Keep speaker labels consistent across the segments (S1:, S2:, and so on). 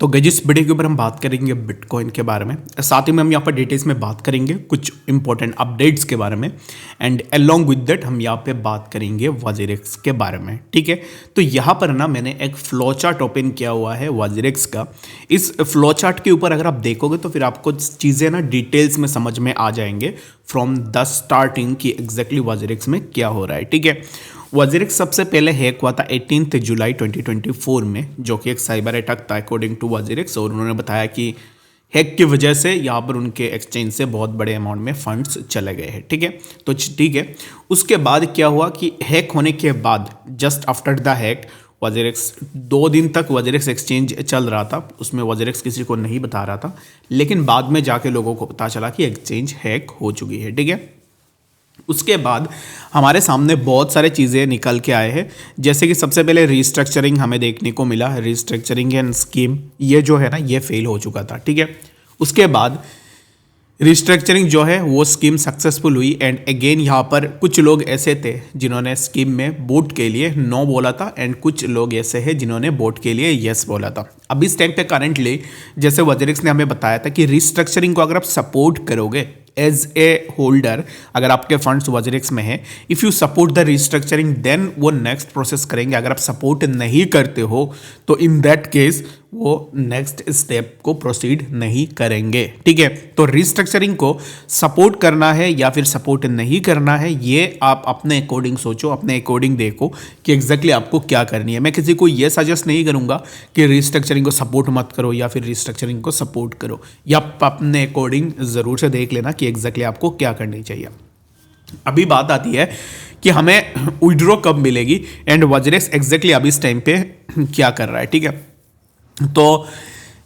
S1: तो गाइस इस वीडियो के ऊपर हम बात करेंगे बिटकॉइन के बारे में, साथ ही में हम यहाँ पर डिटेल्स में बात करेंगे कुछ इंपॉर्टेंट अपडेट्स के बारे में, एंड अलोंग विद दैट हम यहाँ पे बात करेंगे वजीरेक्स के बारे में। ठीक है, तो यहाँ पर ना मैंने एक फ्लो चार्ट ओपन किया हुआ है वजीरेक्स का। इस फ्लो चार्ट के ऊपर अगर आप देखोगे तो फिर आपको चीज़ें ना डिटेल्स में समझ में आ जाएंगे फ्रॉम द स्टार्टिंग कि एग्जैक्टली वजीरेक्स में क्या हो रहा है। ठीक है, वजीरेक्स सबसे पहले हैक हुआ था 18 जुलाई 2024 में, जो कि एक साइबर अटैक था अकॉर्डिंग टू वजीरेक्स, और उन्होंने बताया कि हैक की वजह से यहाँ पर उनके एक्सचेंज से बहुत बड़े अमाउंट में फंड्स चले गए हैं। ठीक है, तो ठीक है, उसके बाद क्या हुआ कि हैक होने के बाद just after the hack WazirX 2 दिन तक वजीरेक्स एक्सचेंज चल रहा था, उसमें वजीरेक्स किसी को नहीं बता रहा था, लेकिन बाद में जाके लोगों को पता चला कि एक्सचेंज हैक हो चुकी है। ठीक है, उसके बाद हमारे सामने बहुत सारे चीज़ें निकल के आए हैं, जैसे कि सबसे पहले रिस्ट्रक्चरिंग हमें देखने को मिला। रिस्ट्रक्चरिंग एंड स्कीम ये जो है ना ये फेल हो चुका था। ठीक है, उसके बाद रिस्ट्रक्चरिंग जो है वो स्कीम सक्सेसफुल हुई, एंड अगेन यहाँ पर कुछ लोग ऐसे थे जिन्होंने स्कीम में बोट के लिए नो बोला था, एंड कुछ लोग ऐसे हैं जिन्होंने बोट के लिए यस बोला था। अब इस टाइम पे करंटली जैसे वजीरेक्स ने हमें बताया था कि रिस्ट्रक्चरिंग को अगर आप सपोर्ट करोगे एज ए होल्डर, अगर आपके फंड्स वजीरेक्स में है, if you support the restructuring then वो नेक्स्ट प्रोसेस करेंगे। अगर आप सपोर्ट नहीं करते हो तो इन दैट केस वो नेक्स्ट स्टेप को प्रोसीड नहीं करेंगे। ठीक है, तो रिस्ट्रक्चरिंग को सपोर्ट करना है या फिर सपोर्ट नहीं करना है, ये आप अपने अकॉर्डिंग सोचो, अपने अकॉर्डिंग देखो कि एग्जैक्टली आपको क्या करनी है। मैं किसी को ये सजेस्ट नहीं करूंगा कि रिस्ट्रक्चरिंग को सपोर्ट मत करो या फिर रिस्ट्रक्चरिंग को सपोर्ट करो, या आप अपने अकॉर्डिंग ज़रूर से देख लेना कि एग्जैक्टली आपको क्या करनी चाहिए। अभी बात आती है कि हमें विड्रॉ कब मिलेगी, एंड वजीरेक्स एग्जैक्टली अभी इस टाइम पे क्या कर रहा है। ठीक है, तो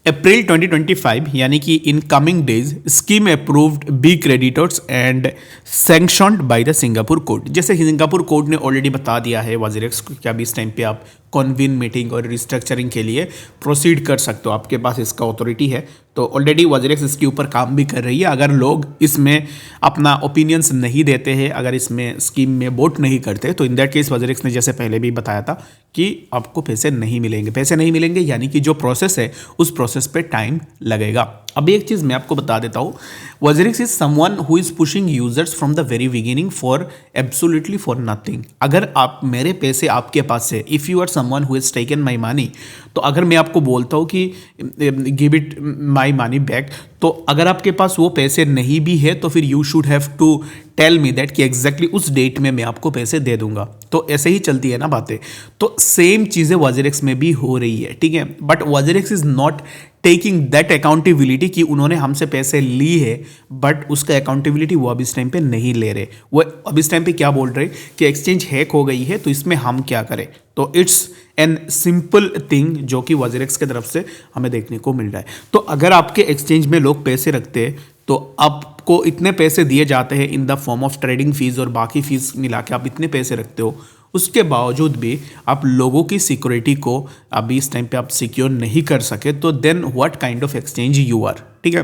S1: अप्रैल 2025 यानी कि in coming days scheme approved be creditors and sanctioned by the Singapore court. जैसे सिंगापुर कोर्ट ने ऑलरेडी बता दिया है वजीरेक्स को कि अभी इस टाइम पे आप कॉन्वीन मीटिंग और रिस्ट्रक्चरिंग के लिए प्रोसीड कर सकते हो, आपके पास इसका अथॉरिटी है। तो ऑलरेडी वजीरेक्स इसके ऊपर काम भी कर रही है। अगर लोग इसमें अपना ओपिनियंस नहीं देते हैं, अगर इसमें स्कीम में वोट नहीं करते, तो इन दैट केस वजीरेक्स ने जैसे पहले भी बताया था कि आपको पैसे नहीं मिलेंगे। पैसे नहीं मिलेंगे यानी कि जो प्रोसेस है उस प्रोसेस पे टाइम लगेगा। अब एक चीज़ मैं आपको बता देता हूँ, WazirX is someone who is pushing users from the very beginning for absolutely for nothing. अगर आप मेरे पैसे आपके पास है, if you are someone who is taken my money, तो अगर मैं आपको बोलता हूँ कि give it my money back, तो अगर आपके पास वो पैसे नहीं भी है तो फिर you should have to tell me that कि एग्जैक्टली उस डेट में मैं आपको पैसे दे दूंगा। तो ऐसे ही चलती है ना बातें। तो सेम चीज़ें वजीरेक्स में भी हो रही है। ठीक है, but WazirX is not taking that accountability कि उन्होंने हमसे पैसे ली है, बट उसका अकाउंटेबिलिटी वो अब इस टाइम पे नहीं ले रहे। वो अब इस टाइम पे क्या बोल रहे कि एक्सचेंज हैक हो गई है तो इसमें हम क्या करें। तो इट्स एन सिंपल थिंग जो कि वजीरेक्स की तरफ से हमें देखने को मिल रहा है। तो अगर आपके एक्सचेंज में लोग पैसे रखते हैं तो आपको इतने पैसे दिए जाते हैं in the form of trading fees और बाकी फीस मिला के आप इतने पैसे रखते हो, उसके बावजूद भी आप लोगों की सिक्योरिटी को अभी इस टाइम पे आप सिक्योर नहीं कर सके, तो then what kind of exchange you are. ठीक है,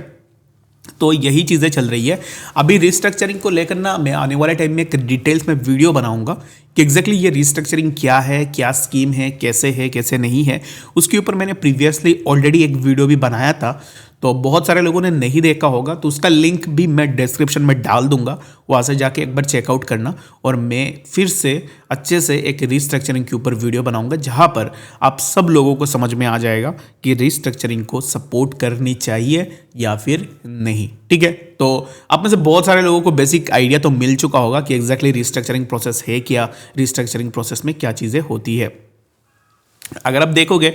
S1: तो यही चीज़ें चल रही है। अभी रिस्ट्रक्चरिंग को लेकर ना मैं आने वाले टाइम में एक डिटेल्स में वीडियो बनाऊंगा कि एग्जैक्टली ये रिस्ट्रक्चरिंग क्या है, क्या स्कीम है, कैसे नहीं है। उसके ऊपर मैंने प्रीवियसली ऑलरेडी एक वीडियो भी बनाया था, तो बहुत सारे लोगों ने नहीं देखा होगा, तो उसका लिंक भी मैं डिस्क्रिप्शन में डाल दूंगा, वहाँ से जाके एक बार चेकआउट करना। और मैं फिर से अच्छे से एक रिस्ट्रक्चरिंग के ऊपर वीडियो बनाऊंगा, जहाँ पर आप सब लोगों को समझ में आ जाएगा कि रिस्ट्रक्चरिंग को सपोर्ट करनी चाहिए या फिर नहीं। ठीक है, तो आप में से बहुत सारे लोगों को बेसिक आइडिया तो मिल चुका होगा कि एग्जैक्टली रिस्ट्रक्चरिंग प्रोसेस है क्या, रिस्ट्रक्चरिंग प्रोसेस में क्या चीज़ें होती है। अगर आप देखोगे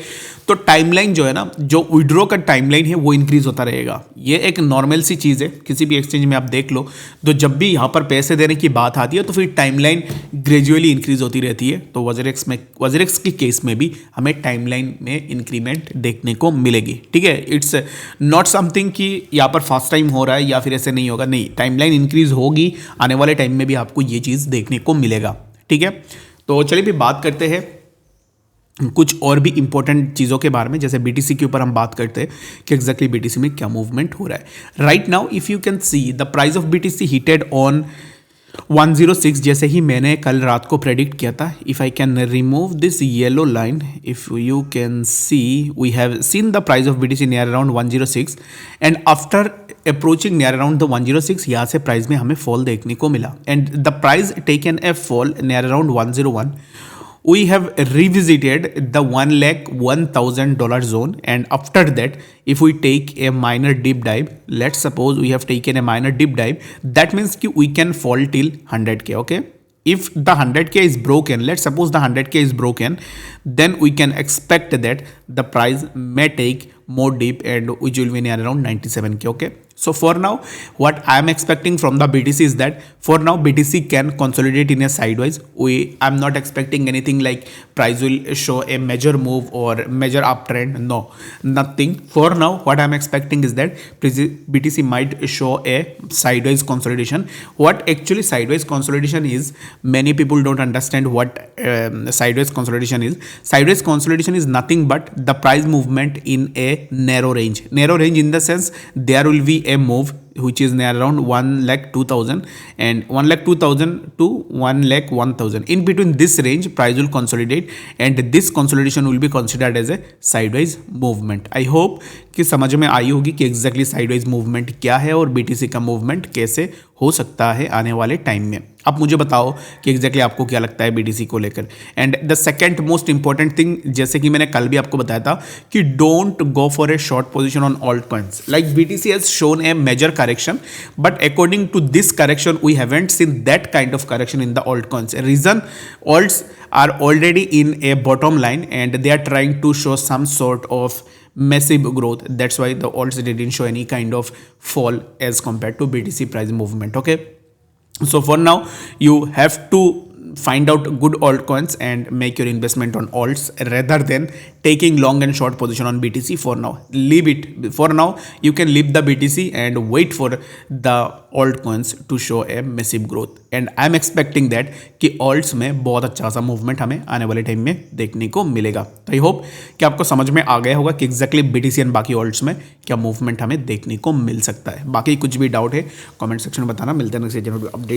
S1: तो टाइमलाइन जो है ना, जो विड्रॉ का टाइमलाइन है वो इंक्रीज होता रहेगा। ये एक नॉर्मल सी चीज़ है, किसी भी एक्सचेंज में आप देख लो, तो जब भी यहाँ पर पैसे देने की बात आती है तो फिर टाइमलाइन ग्रेजुअली इंक्रीज होती रहती है। तो वजीरेक्स के केस में भी हमें टाइमलाइन में इंक्रीमेंट देखने को मिलेगी। ठीक है, इट्स नॉट समथिंग कि यहाँ पर फास्ट टाइम हो रहा है या फिर ऐसे नहीं होगा, नहीं, टाइमलाइन इंक्रीज होगी। आने वाले टाइम में भी आपको ये चीज़ देखने को मिलेगा। ठीक है, तो चलिए फिर बात करते हैं कुछ और भी इंपॉर्टेंट चीज़ों के बारे में। जैसे बीटीसी के ऊपर हम बात करते हैं कि एग्जैक्टली बीटीसी में क्या मूवमेंट हो रहा है right now. If you can see the price of BTC hitted on 106 जैसे ही मैंने कल रात को प्रेडिक्ट किया था, if I can remove this yellow line, if you can see we have seen the price of BTC near around 106 and after approaching near around the 106 यहाँ से price में हमें फॉल देखने को मिला and the price taken a fall near around 101. We have revisited the $1,01,000 zone, and after that if we take a minor deep dive, let's suppose we have taken a minor deep dive, that means कि we can fall till 100k. okay, if the 100k is broken, let's suppose the 100k is broken, then we can expect that the price may take more deep and which will be near around 97k. okay, so for now what I am expecting from the BTC is that for now BTC can consolidate in a sideways. I'm not expecting anything like price will show a major move or major uptrend. No, nothing. For now what I'm expecting is that BTC might show a sideways consolidation. What actually sideways consolidation is, many people don't understand what sideways consolidation is. Sideways consolidation is nothing but the price movement in a narrow range. Narrow range in the sense there will be a move which is near around 1,02,000 and 1,02,000 to 1,01,000. In between this range price will consolidate and this consolidation will be considered as a sideways movement. I hope कि समझ में आई होगी कि exactly sideways movement क्या है और BTC का movement कैसे हो सकता है आने वाले टाइम में. अब मुझे बताओ कि एग्जैक्टली आपको क्या लगता है BTC को लेकर. And the second most important thing, जैसे कि मैंने कल भी आपको बताया था कि don't go for a short position on alt coins. Like BTC has shown a major correction, but according to this correction we haven't seen that kind of correction in the altcoins. Reason, alts are already in a bottom line and they are trying to show some sort of massive growth. That's why the alts didn't show any kind of fall as compared to BTC price movement. okay, so for now you have to find out good altcoins and make your investment on alts rather than taking long and short position on BTC. For now leave it. For now you can leave the BTC and wait for the altcoins to show a massive growth and I'm expecting that कि alts में बहुत अच्छा सा movement हमें आने वाले time में देखने को मिलेगा. तो आई होप कि आपको समझ में आ गया होगा कि एग्जैक्टली BTC एंड बाकी ऑल्ट्स में क्या मूवमेंट हमें देखने को मिल सकता है. बाकी कुछ भी डाउट है कमेंट सेक्शन में बताना. मिलते हैं नेक्स्ट अपडेट.